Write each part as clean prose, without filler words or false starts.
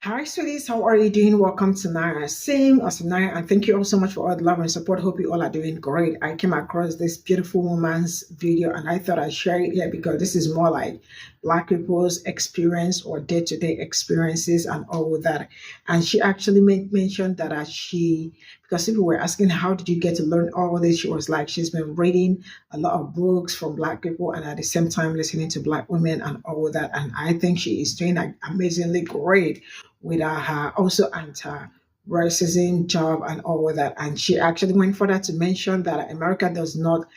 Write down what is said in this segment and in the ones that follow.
Hi, sweeties. How are you doing? Welcome to Naya. Same as Naya, and thank you all so much for all the love and support. Hope you all are doing great. I came across this beautiful woman's video, and I thought I'd share it here because this is more like Black people's experience or day-to-day experiences and all of that. And she actually mentioned that because people were asking, how did you get to learn all this? She was like, she's been reading a lot of books from Black people and at the same time listening to Black women and all of that. And I think she is doing amazingly great with her also anti-racism job and all of that. And she actually went further to mention that America does not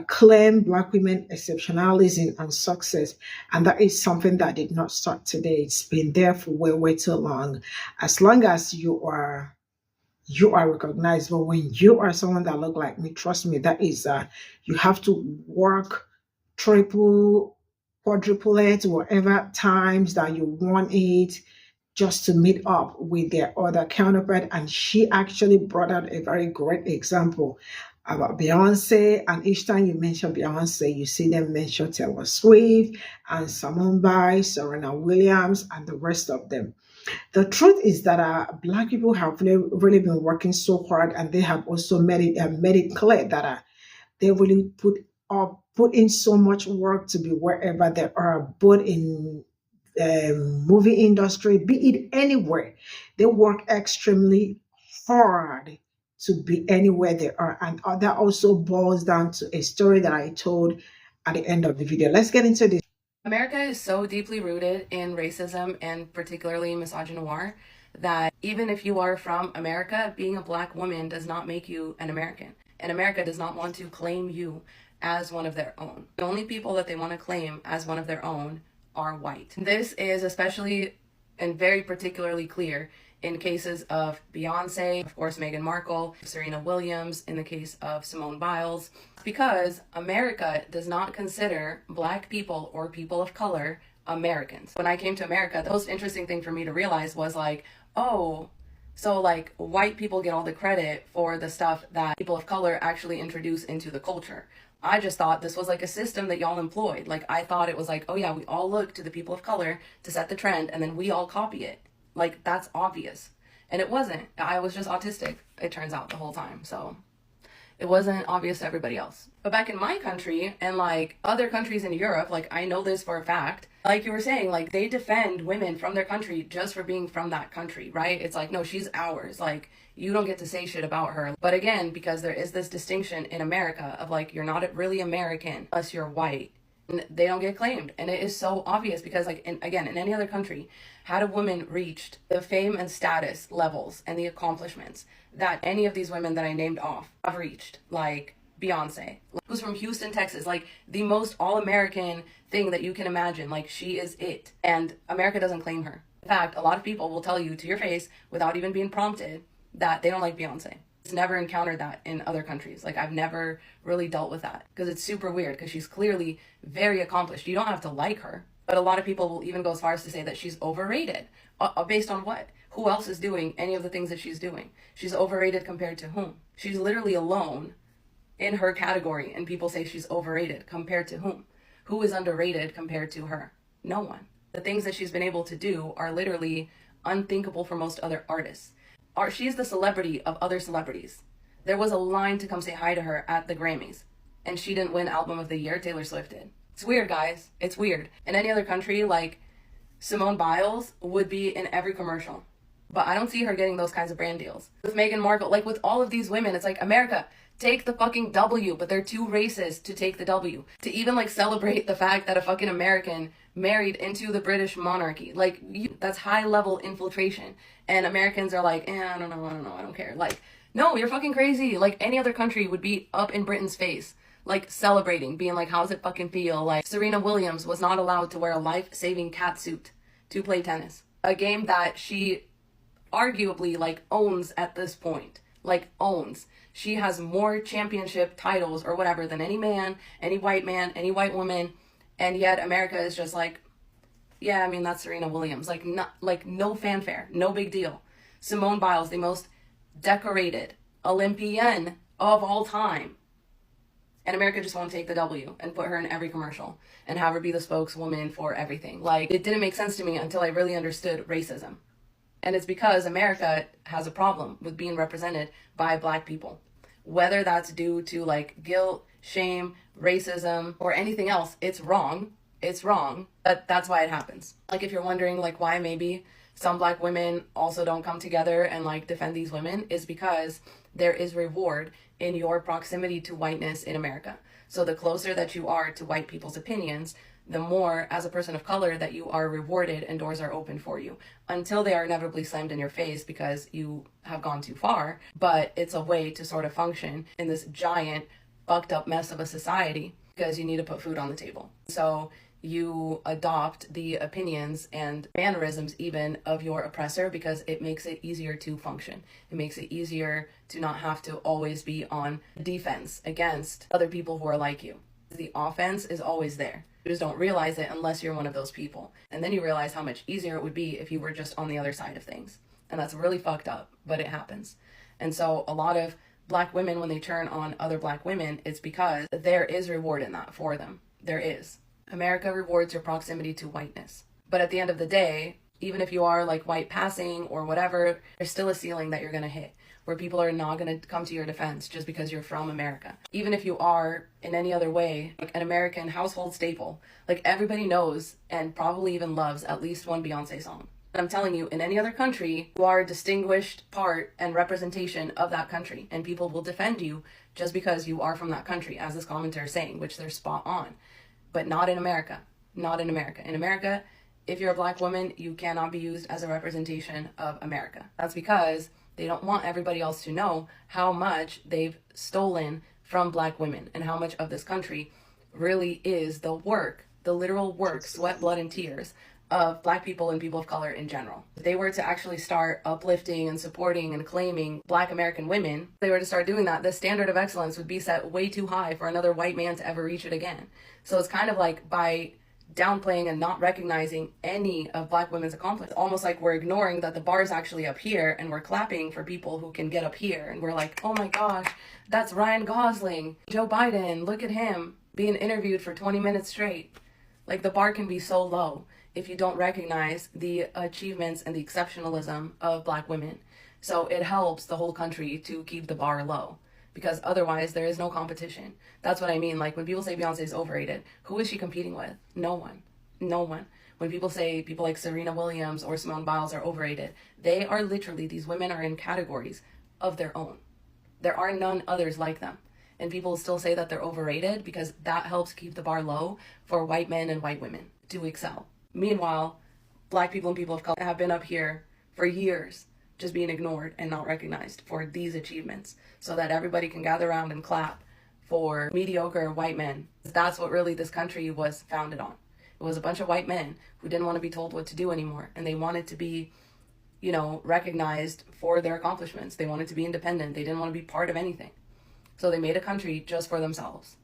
claim Black women exceptionalism and success. And that is something that did not start today. It's been there for way, way too long. As long as you are recognized, but when you are someone that look like me, trust me, that is you have to work triple, quadruple it, whatever times that you want it just to meet up with their other counterpart. And she actually brought out a very great example about Beyonce. And each time you mention Beyonce, you see them mention Taylor Swift and Simone Biles, Serena Williams, and the rest of them. The truth is that Black people have really been working so hard, and they have also made it clear that they really put in so much work to be wherever they are, both in movie industry, be it anywhere. They work extremely hard to be anywhere they are. And that also boils down to a story that I told at the end of the video. Let's get into this. America is so deeply rooted in racism and particularly misogynoir that even if you are from America, being a Black woman does not make you an American. And America does not want to claim you as one of their own. The only people that they want to claim as one of their own are white. This is especially and very particularly clear in cases of Beyonce, of course, Meghan Markle, Serena Williams, in the case of Simone Biles, because America does not consider Black people or people of color Americans. When I came to America, the most interesting thing for me to realize was like, oh, so like white people get all the credit for the stuff that people of color actually introduce into the culture. I just thought this was like a system that y'all employed. Like I thought it was like, oh yeah, we all look to the people of color to set the trend and then we all copy it. Like that's obvious. And it wasn't. I was just autistic, it turns out, the whole time. So it wasn't obvious to everybody else. But back in my country and like other countries in Europe, like I know this for a fact, like you were saying, like they defend women from their country just for being from that country, right? It's like, no, she's ours. Like you don't get to say shit about her. But again, because there is this distinction in America of like, you're not really American unless you're white. And they don't get claimed. And it is so obvious because like, again, in any other country, had a woman reached the fame and status levels and the accomplishments that any of these women that I named off have reached, like Beyonce, who's from Houston, Texas, like the most all-American thing that you can imagine, like she is it. And America doesn't claim her. In fact, a lot of people will tell you to your face without even being prompted that they don't like Beyonce. It's never encountered that in other countries. Like I've never really dealt with that because it's super weird because she's clearly very accomplished. You don't have to like her, but a lot of people will even go as far as to say that she's overrated. Based on what? Who else is doing any of the things that she's doing? She's overrated compared to whom? She's literally alone in her category and people say she's overrated compared to whom? Who is underrated compared to her? No one. The things that she's been able to do are literally unthinkable for most other artists. She's the celebrity of other celebrities. There was a line to come say hi to her at the Grammys, and she didn't win Album of the Year. Taylor Swift did. It's weird, guys. It's weird. In any other country, like Simone Biles would be in every commercial, but I don't see her getting those kinds of brand deals. With Meghan Markle, like with all of these women, it's like, America, take the fucking W, but they're too racist to take the W. To even like celebrate the fact that a fucking American married into the British monarchy. Like that's high level infiltration. And Americans are like, I don't know, I don't care. Like, no, you're fucking crazy. Like any other country would be up in Britain's face, like celebrating, being like, how's it fucking feel? Like Serena Williams was not allowed to wear a life-saving cat suit to play tennis. A game that she arguably like owns at this point. Like owns. She has more championship titles or whatever than any man, any white woman. And yet America is just like, yeah, I mean, that's Serena Williams. Like, not, like no fanfare, no big deal. Simone Biles, the most decorated Olympian of all time. And America just won't take the W and put her in every commercial and have her be the spokeswoman for everything. Like, it didn't make sense to me until I really understood racism. And it's because America has a problem with being represented by black people. Whether that's due to like guilt, shame, racism, or anything else, it's wrong. It's wrong. That's why it happens. Like if you're wondering like why maybe some black women also don't come together and like defend these women, is because there is reward in your proximity to whiteness in America. So the closer that you are to white people's opinions, the more as a person of color that you are rewarded and doors are open for you, until they are inevitably slammed in your face because you have gone too far. But it's a way to sort of function in this giant fucked up mess of a society, because you need to put food on the table. So you adopt the opinions and mannerisms even of your oppressor, because it makes it easier to function. It makes it easier to not have to always be on defense against other people who are like you. The offense is always there. You just don't realize it unless you're one of those people. And then you realize how much easier it would be if you were just on the other side of things. And that's really fucked up, but it happens. And so a lot of black women, when they turn on other black women, it's because there is reward in that for them. There is. America rewards your proximity to whiteness. But at the end of the day, even if you are like white passing or whatever, there's still a ceiling that you're going to hit, where people are not going to come to your defense just because you're from America. Even if you are in any other way, like an American household staple, like everybody knows and probably even loves at least one Beyonce song. I'm telling you, in any other country, you are a distinguished part and representation of that country, and people will defend you just because you are from that country, as this commenter is saying, which they're spot on. But not in America. Not in America. In America, if you're a black woman, you cannot be used as a representation of America. That's because they don't want everybody else to know how much they've stolen from black women and how much of this country really is the work, the literal work, sweat, blood, and tears of black people and people of color in general. If they were to actually start uplifting and supporting and claiming black American women, if they were to start doing that, the standard of excellence would be set way too high for another white man to ever reach it again. So it's kind of like by downplaying and not recognizing any of black women's accomplishments, almost like we're ignoring that the bar is actually up here, and we're clapping for people who can get up here, and we're like, oh my gosh, that's Ryan Gosling, Joe Biden, look at him being interviewed for 20 minutes straight. Like the bar can be so low if you don't recognize the achievements and the exceptionalism of black women. So it helps the whole country to keep the bar low, because otherwise there is no competition. That's what I mean. Like when people say Beyonce is overrated, who is she competing with? No one. No one. When people say people like Serena Williams or Simone Biles are overrated, they are literally, these women are in categories of their own. There are none others like them. And people still say that they're overrated because that helps keep the bar low for white men and white women to excel. Meanwhile, black people and people of color have been up here for years, just being ignored and not recognized for these achievements, so that everybody can gather around and clap for mediocre white men. That's what really this country was founded on. It was a bunch of white men who didn't want to be told what to do anymore, and they wanted to be, recognized for their accomplishments. They wanted to be independent. They didn't want to be part of anything. So they made a country just for themselves.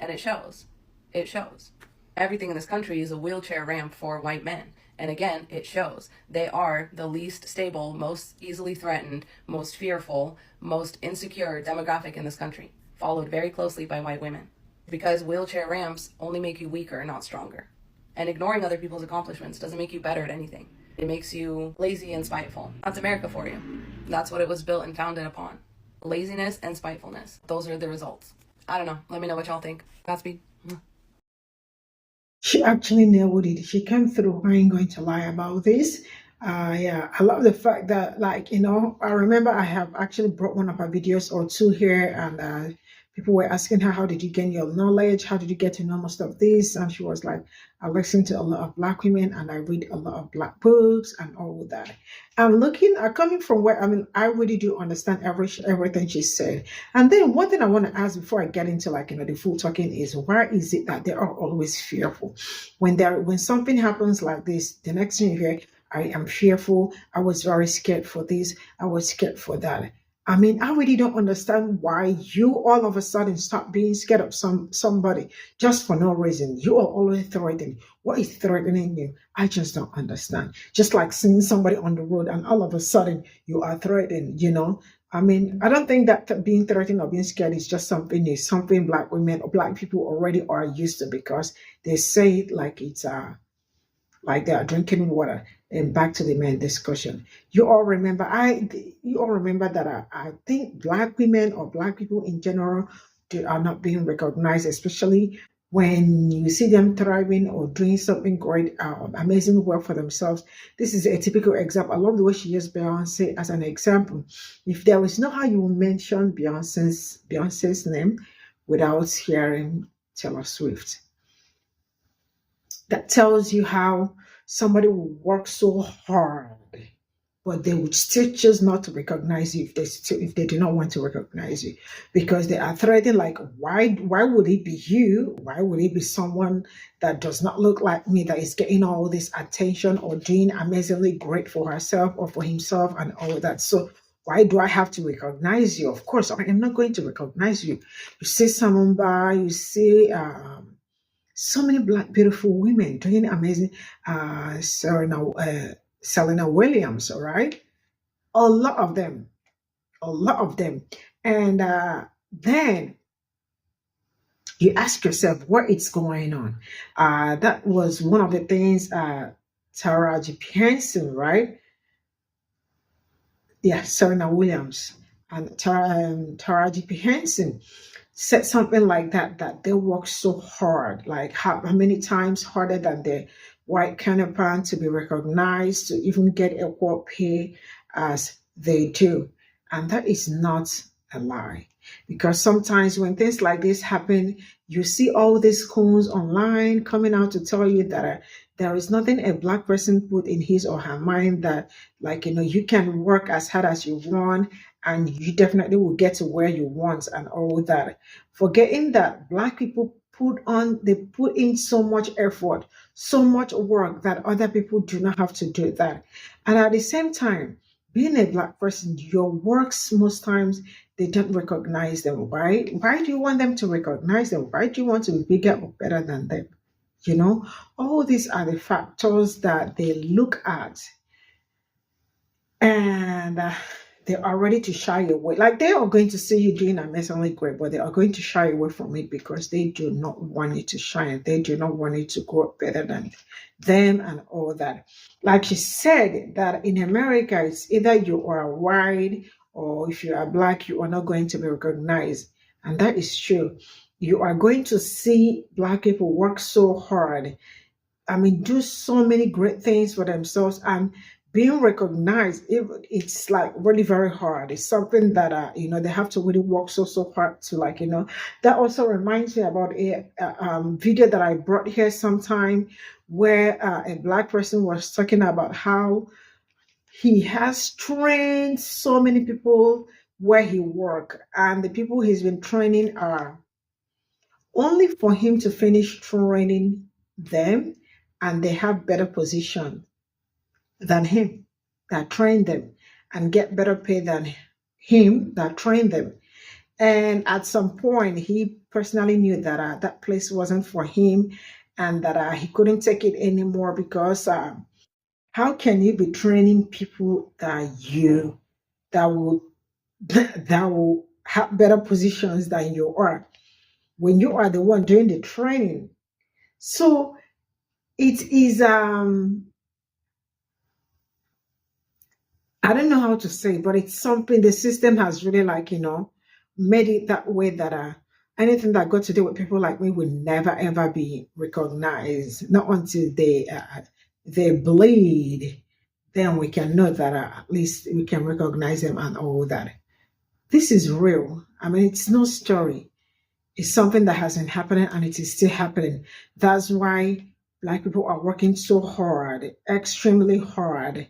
And it shows. It shows. Everything in this country is a wheelchair ramp for white men. And again, it shows. They are the least stable, most easily threatened, most fearful, most insecure demographic in this country, followed very closely by white women. Because wheelchair ramps only make you weaker, not stronger. And ignoring other people's accomplishments doesn't make you better at anything. It makes you lazy and spiteful. That's America for you. That's what it was built and founded upon. Laziness and spitefulness. Those are the results. I don't know. Let me know what y'all think. Godspeed. She actually nailed it. She came through. I ain't going to lie about this. Yeah, I love the fact that, I remember I have actually brought one of her videos or two here, and people were asking her, how did you gain your knowledge? How did you get to know most of this? And she was like, I listen to a lot of black women and I read a lot of black books and all of that. And coming from where, I really do understand everything she said. And then one thing I want to ask before I get into the full talking is, why is it that they are always fearful? When something happens like this, the next thing you hear, I am fearful. I was very scared for this. I was scared for that. I really don't understand why you all of a sudden stop being scared of somebody just for no reason. You are always threatening. What is threatening you? I just don't understand. Just like seeing somebody on the road and all of a sudden you are threatened. I don't think that being threatened or being scared is just something new, something black women or black people already are used to, because they say it like it's like they are drinking water. And back to the main discussion. You all remember that I think black women or black people in general are not being recognized, especially when you see them thriving or doing something great, amazing work for themselves. This is a typical example. I love the way she used Beyonce as an example. If there is no how you will mention Beyonce's name without hearing Taylor Swift, that tells you how somebody will work so hard, but they would still choose not to recognize you if they do not want to recognize you, because they are threatening like, why would it be you? Why would it be someone that does not look like me that is getting all this attention or doing amazingly great for herself or for himself and all that? So why do I have to recognize you? Of course, I am not going to recognize you. You see someone by, you see so many black beautiful women doing amazing. Serena Williams, all right, a lot of them, a lot of them, and then you ask yourself what is going on. That was one of the things. Taraji P. Henson, right? Yeah, Serena Williams and Taraji P. Henson said something like that they work so hard, like how many times harder than their white counterpart to be recognized, to even get equal pay as they do. And that is not a lie, because sometimes when things like this happen, you see all these coons online coming out to tell you that there is nothing a black person put in his or her mind, that like, you can work as hard as you want and you definitely will get to where you want and all that, forgetting that black people they put in so much effort, so much work that other people do not have to do that. And at the same time, being a black person, your works most times they don't recognize them. Why do you want them to recognize them? Why do you want to be bigger or better than them? All these are the factors that they look at, and they are ready to shy away. Like, they are going to see you doing amazingly great, but they are going to shy away from it because they do not want it to shine. They do not want it to go better than them and all that. Like she said, that in America, it's either you are white or if you are black, you are not going to be recognized. And that is true. You are going to see black people work so hard, do so many great things for themselves, and being recognized, it's like really very hard. It's something that they have to really work so hard to, like, that also reminds me about a video that I brought here sometime, where a black person was talking about how he has trained so many people where he work, and the people he's been training are only for him to finish training them, and they have better position than him that trained them, and get better pay than him that trained them. And at some point, he personally knew that that place wasn't for him, and that he couldn't take it anymore, because how can you be training people that will that will have better positions than you are, when you are the one doing the training? So it is I don't know how to say, but it's something the system has really, like, made it that way, that anything that got to do with people like me will never ever be recognized. Not until they bleed, then we can know that at least we can recognize them and all that. This is real. It's no story. It's something that has been happening, and it is still happening. That's why black people are working so hard, extremely hard,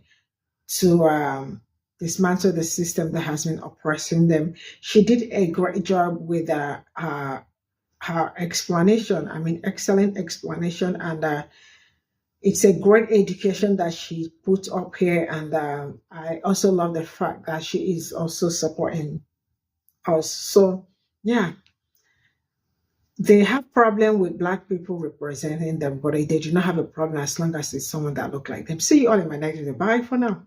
to dismantle the system that has been oppressing them. She did a great job with her explanation. Excellent explanation, and it's a great education that she put up here. And I also love the fact that she is also supporting us. So yeah, they have problem with black people representing them, but they do not have a problem as long as it's someone that look like them. See you all in my next video. Bye for now.